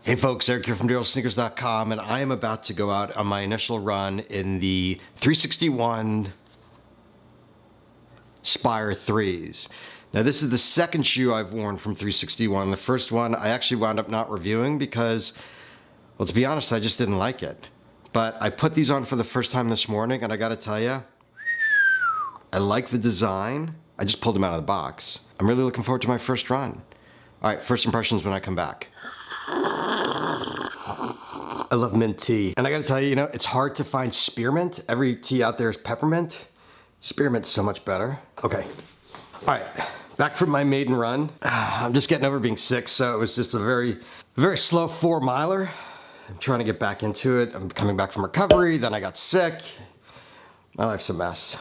Hey folks, Eric here from DurableSneakers.com, and I am about to go out on my initial run in the 361 Spire 3s. Now this is the second shoe I've worn from 361. The first one I actually wound up not reviewing because, well, to be honest, I just didn't like it. But I put these on for the first time this morning, and I gotta tell you, I like the design. I just pulled them out of the box. I'm really looking forward to my first run. All right, first impressions when I come back. I love mint tea. And I gotta tell you, it's hard to find spearmint. Every tea out there is peppermint. Spearmint's so much better. Okay, all right, back from my maiden run. I'm just getting over being sick, so it was just a very slow 4-miler. I'm trying to get back into it. I'm coming back from recovery, then I got sick. My life's a mess.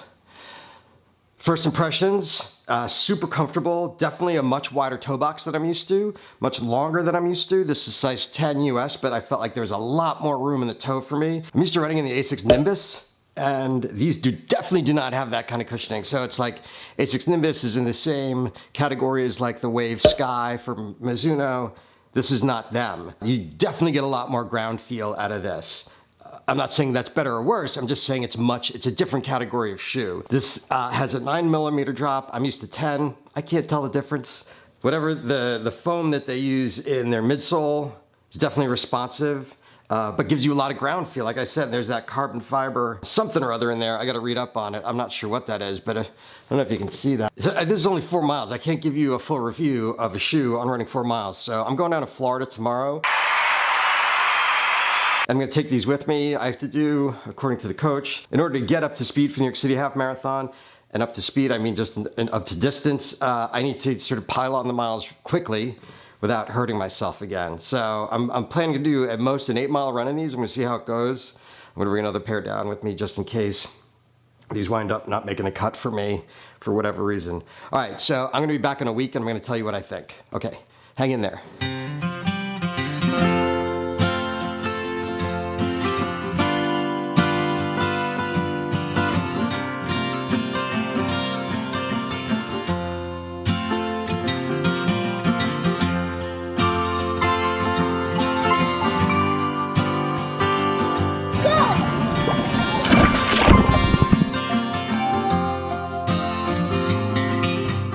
First impressions, super comfortable. Definitely a much wider toe box than I'm used to, much longer than I'm used to. This is size 10 US, but I felt like there was a lot more room in the toe for me. I'm used to running in the Asics Nimbus, and these definitely do not have that kind of cushioning. So it's like Asics Nimbus is in the same category as like the Wave Sky from Mizuno. This is not them. You definitely get a lot more ground feel out of this. I'm not saying that's better or worse, I'm just saying it's a different category of shoe. This has a 9mm drop, I'm used to 10. I can't tell the difference. Whatever the foam that they use in their midsole is definitely responsive, but gives you a lot of ground feel. Like I said, there's that carbon fiber, something or other in there. I gotta read up on it. I'm not sure what that is, but I don't know if you can see that. So, this is only 4 miles. I can't give you a full review of a shoe on running 4 miles. So I'm going down to Florida tomorrow. I'm gonna take these with me. I have to do, according to the coach, in order to get up to speed for the New York City Half Marathon, and up to speed, I mean just up to distance, I need to sort of pile on the miles quickly without hurting myself again. So I'm planning to do at most an 8-mile run in these. I'm gonna see how it goes. I'm gonna bring another pair down with me just in case these wind up not making the cut for me for whatever reason. All right, so I'm gonna be back in a week and I'm gonna tell you what I think. Okay, hang in there.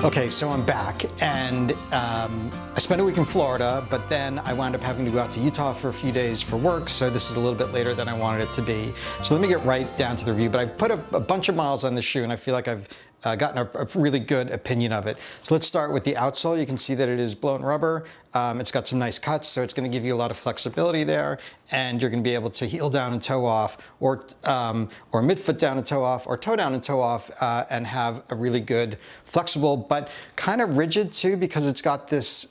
Okay, so I'm back, and I spent a week in Florida, but then I wound up having to go out to Utah for a few days for work, so this is a little bit later than I wanted it to be. So let me get right down to the review, but I've put a bunch of miles on this shoe, and I feel like I've gotten a really good opinion of it. So let's start with the outsole. You can see that it is blown rubber. It's got some nice cuts, so it's going to give you a lot of flexibility there, and you're going to be able to heel down and toe off, or midfoot down and toe off, or toe down and toe off, and have a really good flexible, but kind of rigid too, because it's got this,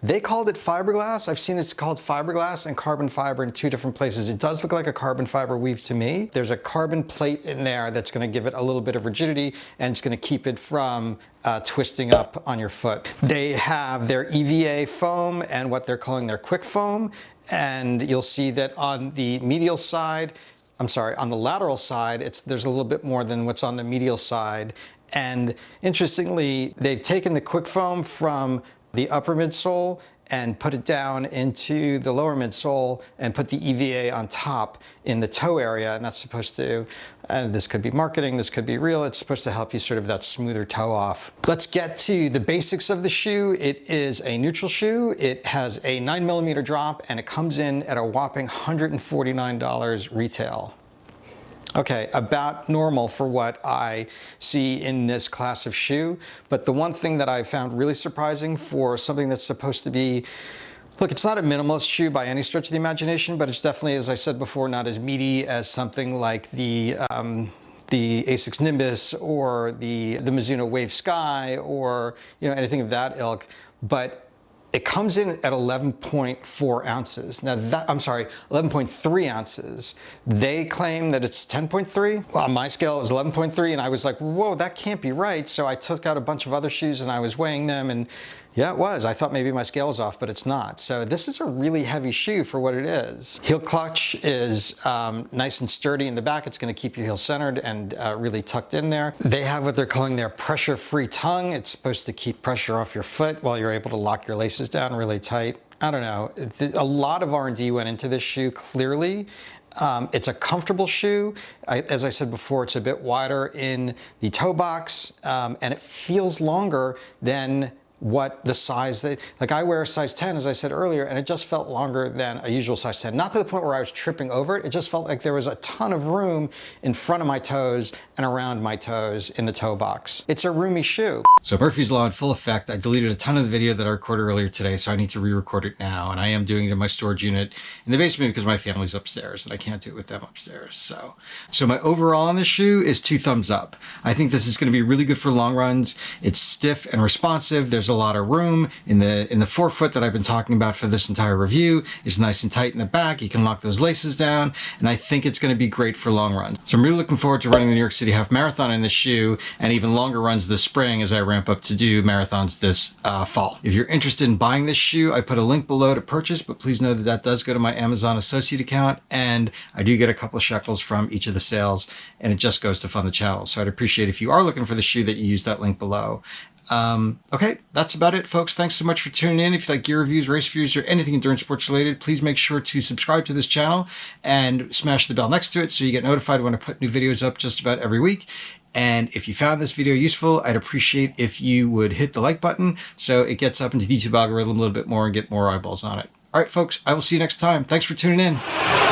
they called it fiberglass. I've seen it's called fiberglass and carbon fiber in 2 different places. It does look like a carbon fiber weave to me. There's a carbon plate in there that's going to give it a little bit of rigidity, and it's going to keep it from twisting up on your foot. They have their EVA foam and what they're calling their quick foam, and you'll see that on the medial side, on the lateral side, there's a little bit more than what's on the medial side. And interestingly, they've taken the quick foam from the upper midsole and put it down into the lower midsole and put the EVA on top in the toe area, and that's supposed to, and this could be marketing, this could be real, it's supposed to help you sort of that smoother toe off. Let's get to the basics of the shoe. It is a neutral shoe. It has a 9mm drop, and it comes in at a whopping $149 retail. Okay, about normal for what I see in this class of shoe, but the one thing that I found really surprising for something that's supposed to be, look, it's not a minimalist shoe by any stretch of the imagination, but it's definitely, as I said before, not as meaty as something like the Asics Nimbus or the Mizuno Wave Sky, or anything of that ilk, but it comes in at 11.4 ounces. Now I'm sorry, 11.3 ounces. They claim that it's 10.3. Well, on my scale, it was 11.3, and I was like, whoa, that can't be right. So I took out a bunch of other shoes and I was weighing them, and yeah, it was. I thought maybe my scale was off, but it's not. So this is a really heavy shoe for what it is. Heel clutch is nice and sturdy in the back. It's going to keep your heel centered and really tucked in there. They have what they're calling their pressure-free tongue. It's supposed to keep pressure off your foot while you're able to lock your laces down really tight. I don't know. A lot of R&D went into this shoe, clearly. It's a comfortable shoe. As I said before, it's a bit wider in the toe box, and it feels longer than what the size that, like I wear a size 10, as I said earlier, and it just felt longer than a usual size 10. Not to the point where I was tripping over it. It just felt like there was a ton of room in front of my toes and around my toes in the toe box. It's a roomy shoe. So Murphy's Law in full effect. I deleted a ton of the video that I recorded earlier today, so I need to re-record it now. And I am doing it in my storage unit in the basement because my family's upstairs and I can't do it with them upstairs. So my overall on this shoe is 2 thumbs up. I think this is going to be really good for long runs. It's stiff and responsive. There's a lot of room in the forefoot that I've been talking about for this entire review. It's nice and tight in the back. You can lock those laces down, and I think it's going to be great for long runs. So I'm really looking forward to running the New York City Half Marathon in this shoe, and even longer runs this spring as I ramp up to do marathons this fall. If you're interested in buying this shoe, I put a link below to purchase, but please know that that does go to my Amazon associate account, and I do get a couple of shekels from each of the sales, and it just goes to fund the channel. So I'd appreciate if you are looking for the shoe that you use that link below. Okay, that's about it, folks. Thanks so much for tuning in. If you like gear reviews, race reviews, or anything endurance sports related, please make sure to subscribe to this channel and smash the bell next to it so you get notified when I put new videos up just about every week. And if you found this video useful, I'd appreciate if you would hit the like button so it gets up into the YouTube algorithm a little bit more and get more eyeballs on it. All right, folks, I will see you next time. Thanks for tuning in.